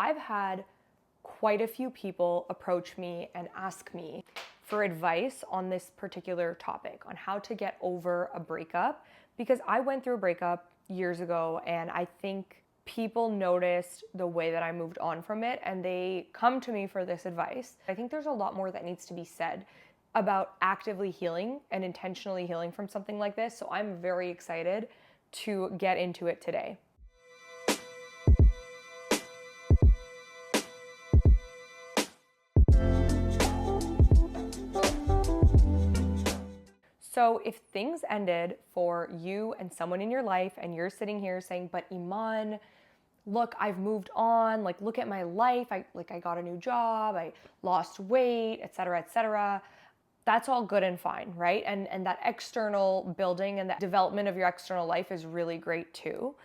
I've had quite a few people approach me and ask me for advice on this particular topic, on how to get over a breakup, because I went through a breakup years ago and I think people noticed the way that I moved on from it and they come to me for this advice. I think there's a lot more that needs to be said about actively healing and intentionally healing from something like this. So I'm very excited to get into it today. So if things ended for you and someone in your life and you're sitting here saying, but Iman, look, I've moved on, like, look at my life. I got a new job, I lost weight, etc., etc. That's all good and fine, right? And that external building and that development of your external life is really great too.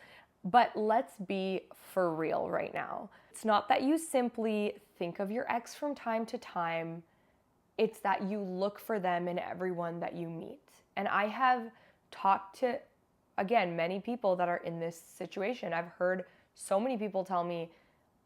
But let's be for real right now. It's not that you simply think of your ex from time to time. It's that you look for them in everyone that you meet. And I have talked to, again, many people that are in this situation. I've heard so many people tell me,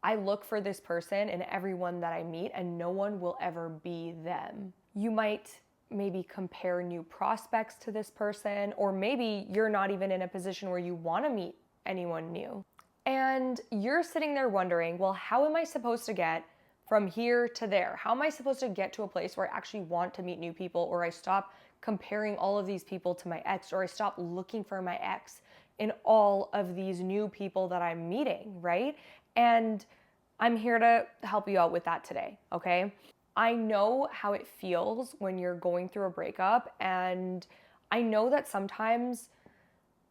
I look for this person in everyone that I meet and no one will ever be them. You might maybe compare new prospects to this person, or maybe you're not even in a position where you want to meet anyone new. And you're sitting there wondering, well, how am I supposed to get from here to there? How am I supposed to get to a place where I actually want to meet new people, or I stop comparing all of these people to my ex, or I stop looking for my ex in all of these new people that I'm meeting, right? And I'm here to help you out with that today, okay? I know how it feels when you're going through a breakup, and I know that sometimes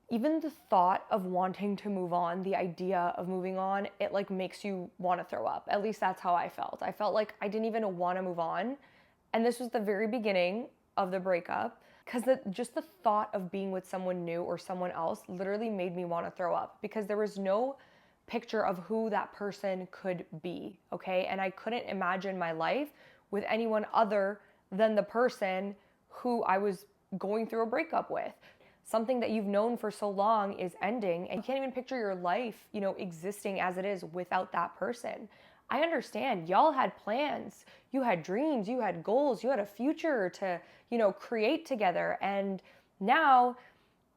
even the thought of wanting to move on, the idea of moving on, it like makes you want to throw up. At least that's how I felt. I felt like I didn't even want to move on. And this was the very beginning of the breakup, because just the thought of being with someone new or someone else literally made me want to throw up, because there was no picture of who that person could be, okay? And I couldn't imagine my life with anyone other than the person who I was going through a breakup with. Something that you've known for so long is ending, and you can't even picture your life, existing as it is without that person. I understand y'all had plans, you had dreams, you had goals, you had a future to, create together. And now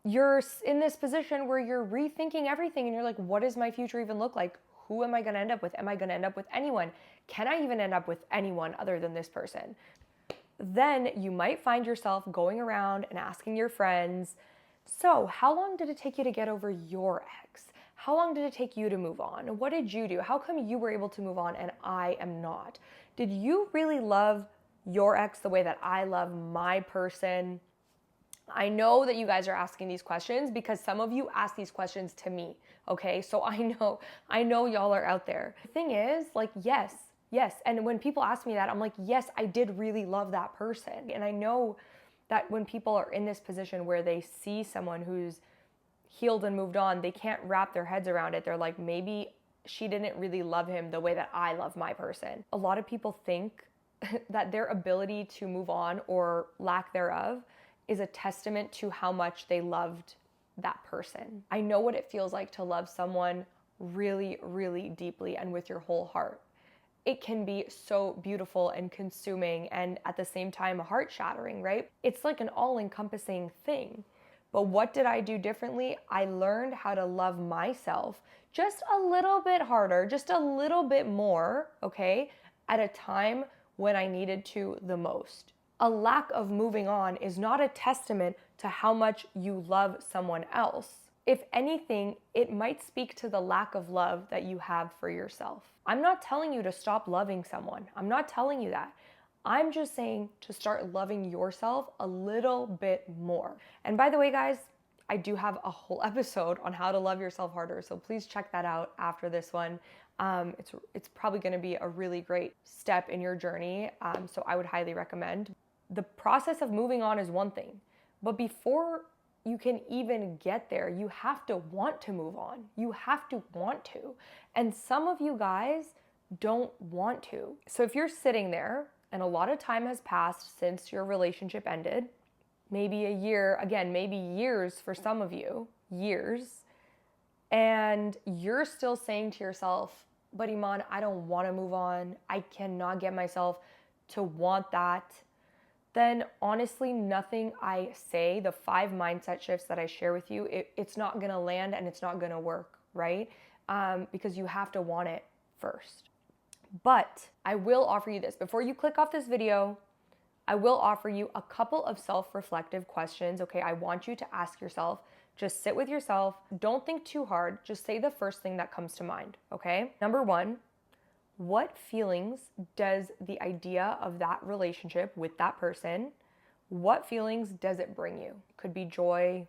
you're in this position where you're rethinking everything and you're like, what does my future even look like? Who am I going to end up with? Am I going to end up with anyone? Can I even end up with anyone other than this person? Then you might find yourself going around and asking your friends, so how long did it take you to get over your ex? How long did it take you to move on? What did you do? How come you were able to move on and I am not? Did you really love your ex the way that I love my person? I know that you guys are asking these questions because some of you ask these questions to me, okay? So I know y'all are out there. The thing is, like, yes. And when people ask me that, I'm like, yes, I did really love that person. And I know that when people are in this position where they see someone who's healed and moved on, they can't wrap their heads around it. They're like, maybe she didn't really love him the way that I love my person. A lot of people think that their ability to move on, or lack thereof, is a testament to how much they loved that person. I know what it feels like to love someone really, really deeply and with your whole heart. It can be so beautiful and consuming and at the same time heart-shattering, right? It's like an all-encompassing thing. But what did I do differently? I learned how to love myself just a little bit harder, just a little bit more, okay, at a time when I needed to the most. A lack of moving on is not a testament to how much you love someone else. If anything, it might speak to the lack of love that you have for yourself. I'm not telling you to stop loving someone. I'm not telling you that. I'm just saying to start loving yourself a little bit more. And by the way, guys, I do have a whole episode on how to love yourself harder, so please check that out after this one. It's probably going to be a really great step in your journey, so I would highly recommend. The process of moving on is one thing, but before you can even get there, you have to want to move on. You have to want to. And some of you guys don't want to. So if you're sitting there and a lot of time has passed since your relationship ended, maybe a year, again, maybe years for some of you, years, and you're still saying to yourself, but Iman, I don't want to move on. I cannot get myself to want that. Then honestly, nothing I say, the 5 mindset shifts that I share with you, it's not going to land and it's not going to work, right? Because you have to want it first. But I will offer you this. Before you click off this video, I will offer you a couple of self-reflective questions, okay? I want you to ask yourself, just sit with yourself. Don't think too hard. Just say the first thing that comes to mind, okay? Number 1, what feelings does the idea of that relationship with that person, what feelings does it bring you? It could be joy,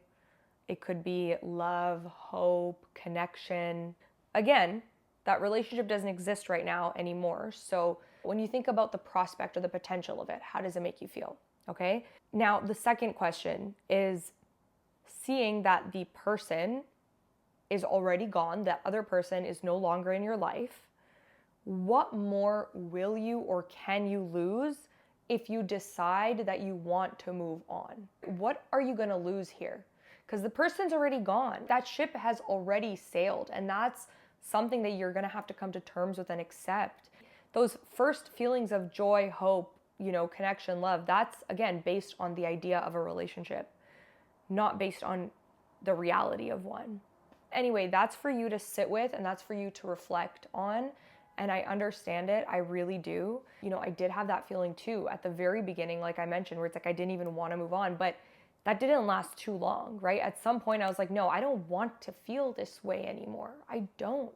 it could be love, hope, connection. Again, that relationship doesn't exist right now anymore. So when you think about the prospect or the potential of it, how does it make you feel? Okay. Now, the second question is seeing that the person is already gone, that other person is no longer in your life. What more will you or can you lose if you decide that you want to move on? What are you going to lose here? Because the person's already gone. That ship has already sailed, and that's something that you're going to have to come to terms with and accept. Those first feelings of joy, hope, connection, love, that's again based on the idea of a relationship, not based on the reality of one. Anyway, that's for you to sit with and that's for you to reflect on. And I understand it. I really do. I did have that feeling too at the very beginning, like I mentioned, where it's like I didn't even want to move on, but that didn't last too long, right? At some point I was like, no, I don't want to feel this way anymore. I don't.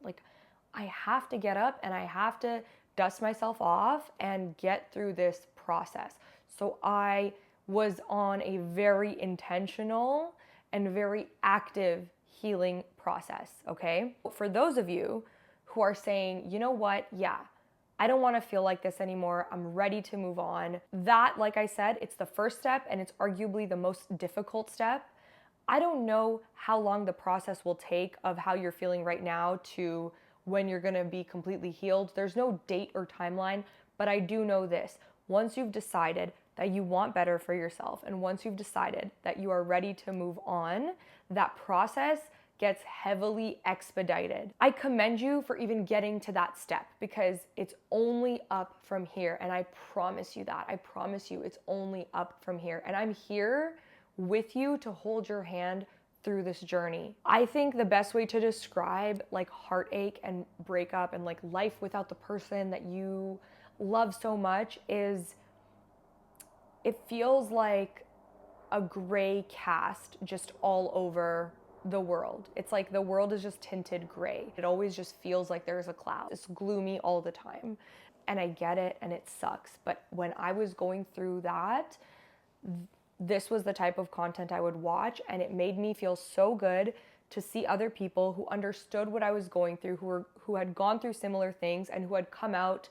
I have to get up and I have to dust myself off and get through this process. So I was on a very intentional and very active healing process, okay? For those of you who are saying, you know what, yeah, I don't want to feel like this anymore. I'm ready to move on. That, like I said, it's the first step and it's arguably the most difficult step. I don't know how long the process will take of how you're feeling right now to when you're going to be completely healed. There's no date or timeline, but I do know this. Once you've decided that you want better for yourself and once you've decided that you are ready to move on, that process gets heavily expedited. I commend you for even getting to that step because it's only up from here. And I promise you that. I promise you it's only up from here. And I'm here with you to hold your hand through this journey. I think the best way to describe heartache and breakup and life without the person that you love so much is it feels like a gray cast just all over the world. It's like the world is just tinted gray. It always just feels like there's a cloud. It's gloomy all the time. And I get it and it sucks. But when I was going through that, this was the type of content I would watch, and it made me feel so good to see other people who understood what I was going through, who had gone through similar things and who had come out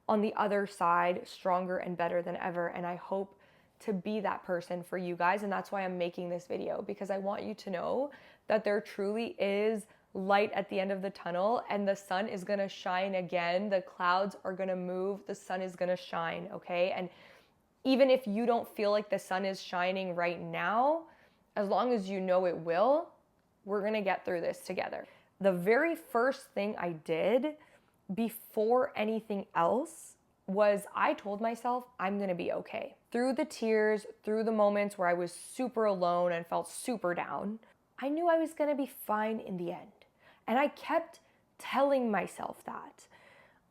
on the other side stronger and better than ever. And I hope to be that person for you guys. And that's why I'm making this video, because I want you to know that there truly is light at the end of the tunnel and the sun is gonna shine again. The clouds are gonna move, the sun is gonna shine, okay? And even if you don't feel like the sun is shining right now, as long as you know it will, we're gonna get through this together. The very first thing I did before anything else was I told myself I'm gonna be okay. Through the tears, through the moments where I was super alone and felt super down, I knew I was gonna be fine in the end. And I kept telling myself that.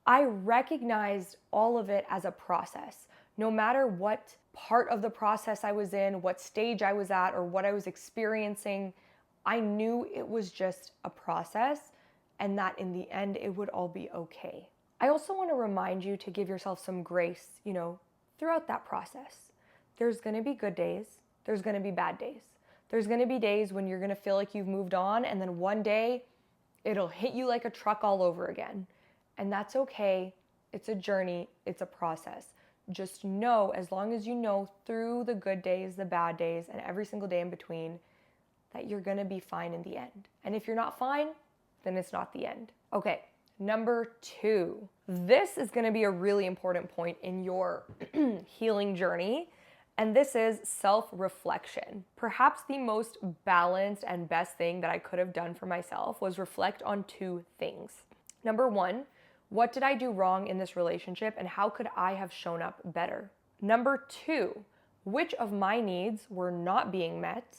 I recognized all of it as a process. No matter what part of the process I was in, what stage I was at, or what I was experiencing, I knew it was just a process and that in the end it would all be okay. I also want to remind you to give yourself some grace, throughout that process. There's gonna be good days, there's gonna be bad days. There's gonna be days when you're gonna feel like you've moved on, and then one day it'll hit you like a truck all over again. And that's okay. It's a journey, it's a process. Just know, as long as you know through the good days, the bad days, and every single day in between, that you're gonna be fine in the end. And if you're not fine, then it's not the end. Okay, number 2. This is gonna be a really important point in your healing journey, and this is self-reflection. Perhaps the most balanced and best thing that I could have done for myself was reflect on 2 things. Number 1, What did I do wrong in this relationship and how could I have shown up better? Number 2, which of my needs were not being met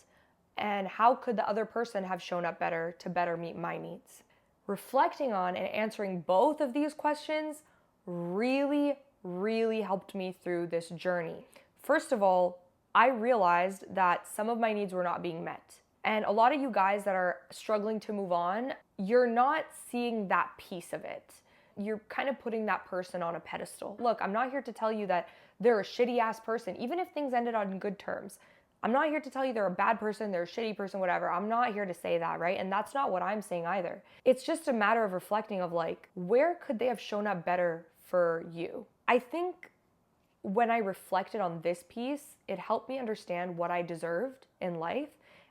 and how could the other person have shown up better to better meet my needs? Reflecting on and answering both of these questions really, really helped me through this journey. First of all, I realized that some of my needs were not being met. And a lot of you guys that are struggling to move on, you're not seeing that piece of it. You're kind of putting that person on a pedestal. Look, I'm not here to tell you that they're a shitty ass person, even if things ended on good terms. I'm not here to tell you they're a bad person, they're a shitty person, whatever. I'm not here to say that, right? And that's not what I'm saying either. It's just a matter of reflecting of like, where could they have shown up better for you? I think when I reflected on this piece, it helped me understand what I deserved in life.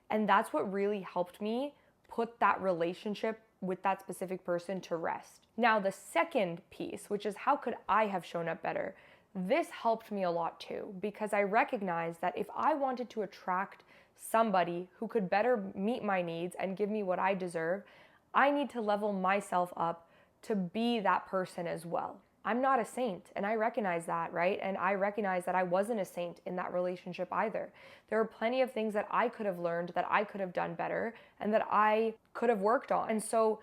And that's what really helped me put that relationship with that specific person to rest. Now, the second piece, which is how could I have shown up better? This helped me a lot too, because I recognized that if I wanted to attract somebody who could better meet my needs and give me what I deserve, I need to level myself up to be that person as well. I'm not a saint, and I recognize that, right? And I recognize that I wasn't a saint in that relationship either. There are plenty of things that I could have learned, that I could have done better, and that I could have worked on. And so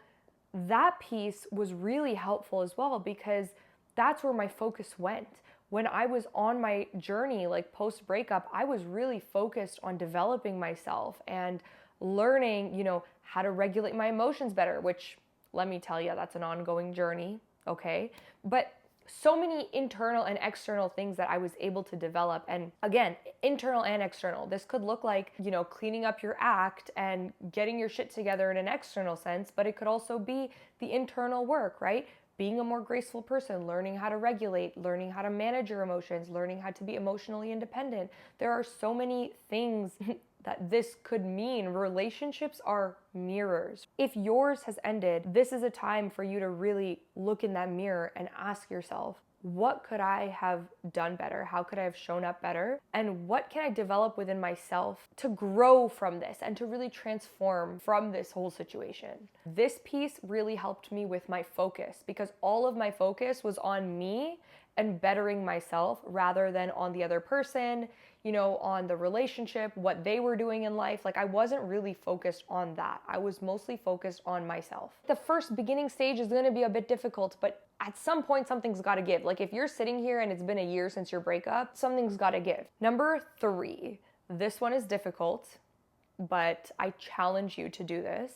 that piece was really helpful as well, because that's where my focus went. When I was on my journey, like post breakup, I was really focused on developing myself and learning, how to regulate my emotions better, which let me tell you, that's an ongoing journey. Okay. But so many internal and external things that I was able to develop. And again, internal and external. This could look like, cleaning up your act and getting your shit together in an external sense, but it could also be the internal work, right? Being a more graceful person, learning how to regulate, learning how to manage your emotions, learning how to be emotionally independent. There are so many things that this could mean. Relationships are mirrors. If yours has ended, this is a time for you to really look in that mirror and ask yourself, what could I have done better? How could I have shown up better? And what can I develop within myself to grow from this and to really transform from this whole situation? This piece really helped me with my focus, because all of my focus was on me and bettering myself rather than on the other person, on the relationship, what they were doing in life. Like, I wasn't really focused on that. I was mostly focused on myself. The first beginning stage is going to be a bit difficult, but at some point, something's got to give. Like, if you're sitting here and it's been a year since your breakup, something's got to give. Number 3, this one is difficult, but I challenge you to do this.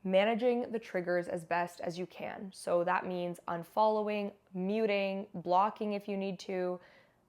Managing the triggers as best as you can. So that means unfollowing, muting, blocking if you need to,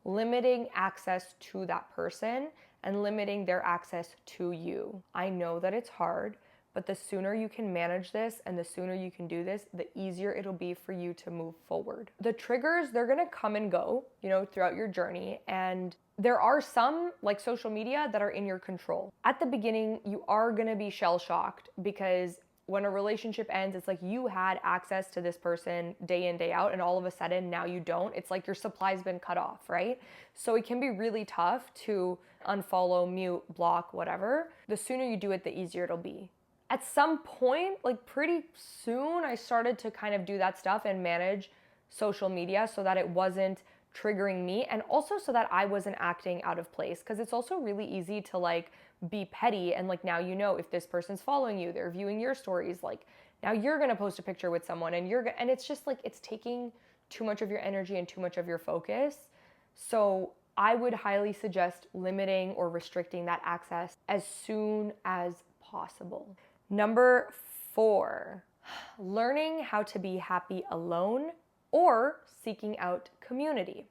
limiting access to that person and limiting their access to you. I know that it's hard, but the sooner you can manage this and the sooner you can do this, the easier it'll be for you to move forward. The triggers, they're gonna come and go, throughout your journey. And there are some, like social media, that are in your control. At the beginning, you are gonna be shell-shocked, because when a relationship ends, it's like you had access to this person day in, day out, and all of a sudden now you don't. It's like your supply's been cut off, right? So it can be really tough to unfollow, mute, block, whatever. The sooner you do it, the easier it'll be. At some point, like pretty soon, I started to kind of do that stuff and manage social media so that it wasn't triggering me, and also so that I wasn't acting out of place, because it's also really easy to like be petty and like, now if this person's following you, they're viewing your stories, like now you're gonna post a picture with someone and and it's just like, it's taking too much of your energy and too much of your focus. So I would highly suggest limiting or restricting that access as soon as possible. Number 4, learning how to be happy alone or seeking out community.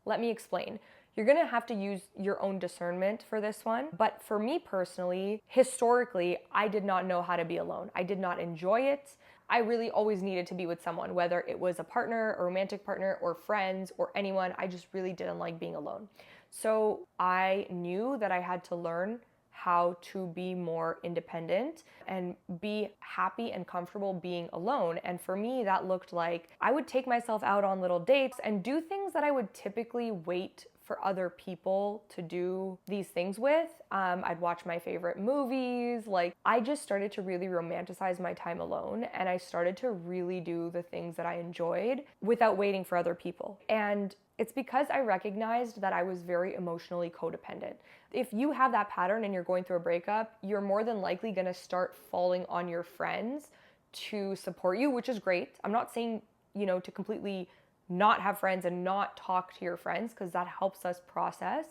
Let me explain. You're gonna have to use your own discernment for this one. But for me personally, historically, I did not know how to be alone. I did not enjoy it. I really always needed to be with someone, whether it was a partner, a romantic partner, or friends, or anyone. I just really didn't like being alone. So I knew that I had to learn how to be more independent and be happy and comfortable being alone. And for me, that looked like I would take myself out on little dates and do things that I would typically wait for other people to do these things with. I'd watch my favorite movies. Like, I just started to really romanticize my time alone, and I started to really do the things that I enjoyed without waiting for other people. And it's because I recognized that I was very emotionally codependent. If you have that pattern and you're going through a breakup, you're more than likely gonna start falling on your friends to support you, which is great. I'm not saying, to completely not have friends and not talk to your friends, because that helps us process.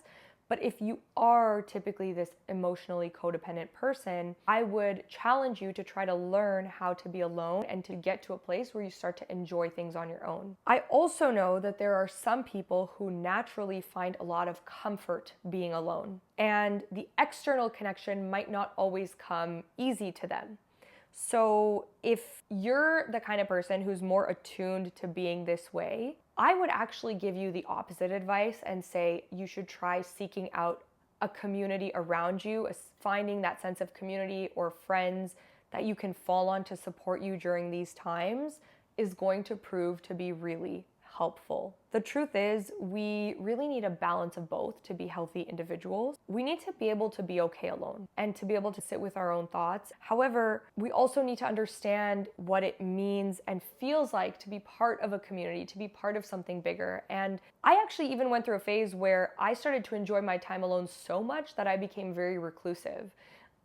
But if you are typically this emotionally codependent person, I would challenge you to try to learn how to be alone and to get to a place where you start to enjoy things on your own. I also know that there are some people who naturally find a lot of comfort being alone, and the external connection might not always come easy to them. So if you're the kind of person who's more attuned to being this way, I would actually give you the opposite advice and say you should try seeking out a community around you, finding that sense of community or friends that you can fall on to support you during these times is going to prove to be really helpful. The truth is, we really need a balance of both to be healthy individuals. We need to be able to be okay alone and to be able to sit with our own thoughts. However, we also need to understand what it means and feels like to be part of a community, to be part of something bigger. And I actually even went through a phase where I started to enjoy my time alone so much that I became very reclusive.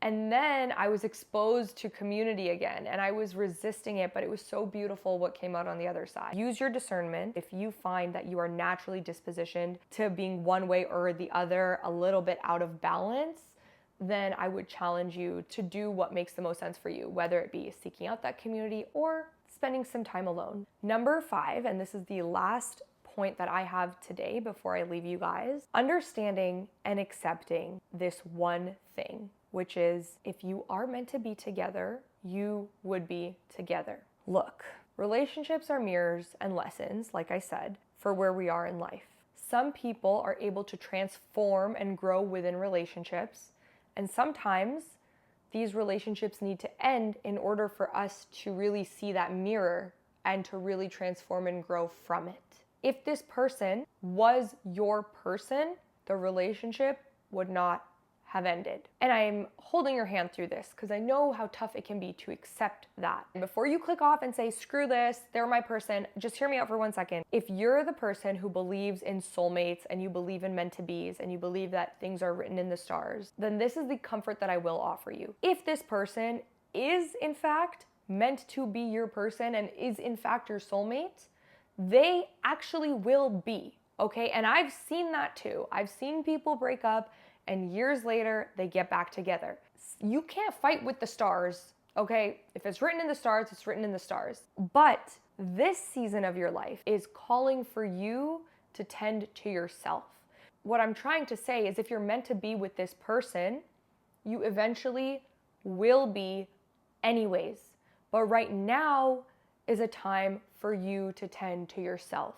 And then I was exposed to community again, and I was resisting it, but it was so beautiful what came out on the other side. Use your discernment. If you find that you are naturally dispositioned to being one way or the other, a little bit out of balance, then I would challenge you to do what makes the most sense for you, whether it be seeking out that community or spending some time alone. Number 5, and this is the last point that I have today before I leave you guys, understanding and accepting this one thing, which is if you are meant to be together, you would be together. Look, relationships are mirrors and lessons, like I said, for where we are in life. Some people are able to transform and grow within relationships, and sometimes these relationships need to end in order for us to really see that mirror and to really transform and grow from it. If this person was your person, the relationship would not have ended. And I'm holding your hand through this because I know how tough it can be to accept that. And before you click off and say, screw this, they're my person, just hear me out for 1 second. If you're the person who believes in soulmates and you believe in meant to be's and you believe that things are written in the stars, then this is the comfort that I will offer you. If this person is in fact meant to be your person and is in fact your soulmate, they actually will be, okay? And I've seen that too. I've seen people break up and years later, they get back together. You can't fight with the stars, okay? If it's written in the stars, it's written in the stars. But this season of your life is calling for you to tend to yourself. What I'm trying to say is if you're meant to be with this person, you eventually will be anyways. But right now is a time for you to tend to yourself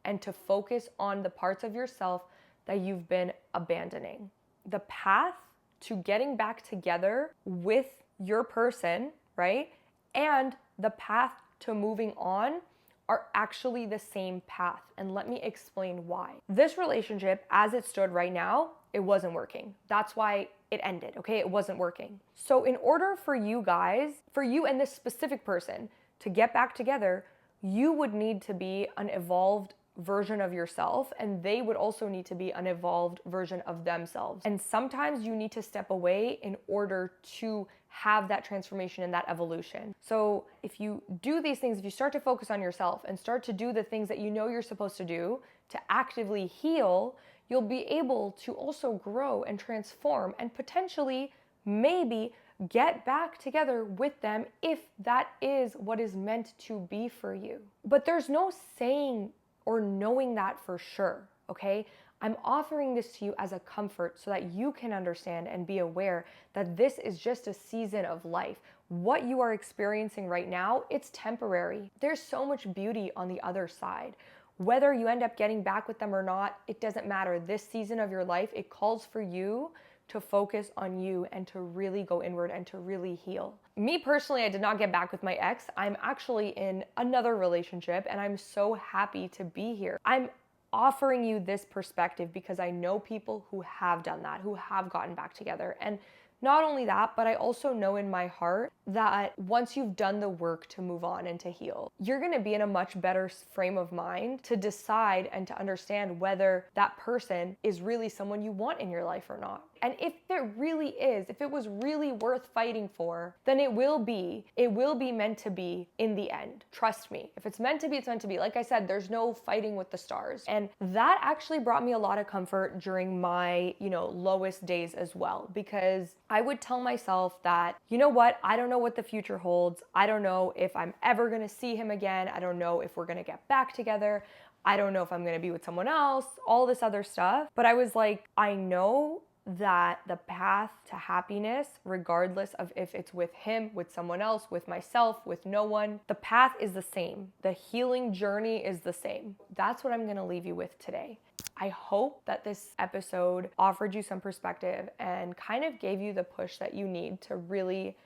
and to focus on the parts of yourself that you've been abandoning. The path to getting back together with your person, right? And the path to moving on are actually the same path. And let me explain why. This relationship, as it stood right now, it wasn't working. That's why it ended, okay? It wasn't working. So in order for you guys, for you and this specific person to get back together, you would need to be an evolved version of yourself, and they would also need to be an evolved version of themselves. And sometimes you need to step away in order to have that transformation and that evolution. So if you do these things, if you start to focus on yourself and start to do the things that you know you're supposed to do to actively heal, you'll be able to also grow and transform and potentially maybe get back together with them if that is what is meant to be for you. But there's no saying or knowing that for sure, okay? I'm offering this to you as a comfort so that you can understand and be aware that this is just a season of life. What you are experiencing right now, it's temporary. There's so much beauty on the other side. Whether you end up getting back with them or not, it doesn't matter. This season of your life, it calls for you to focus on you and to really go inward and to really heal. Me personally, I did not get back with my ex. I'm actually in another relationship and I'm so happy to be here. I'm offering you this perspective because I know people who have done that, who have gotten back together. And not only that, but I also know in my heart that once you've done the work to move on and to heal, you're gonna be in a much better frame of mind to decide and to understand whether that person is really someone you want in your life or not. And if it really is, if it was really worth fighting for, then it will be meant to be in the end. Trust me. If it's meant to be, it's meant to be. Like I said, there's no fighting with the stars. And that actually brought me a lot of comfort during my, lowest days as well, because I would tell myself that, you know what? I don't know what the future holds. I don't know if I'm ever going to see him again. I don't know if we're going to get back together. I don't know if I'm going to be with someone else, all this other stuff. But I was like, I know that the path to happiness, regardless of if it's with him, with someone else, with myself, with no one, the path is the same. The healing journey is the same. That's what I'm going to leave you with today. I hope that this episode offered you some perspective and kind of gave you the push that you need to really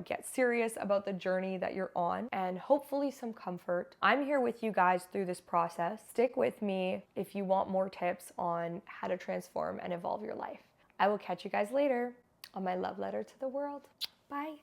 get serious about the journey that you're on, and hopefully some comfort. I'm here with you guys through this process. Stick with me if you want more tips on how to transform and evolve your life. I will catch you guys later on my love letter to the world. Bye.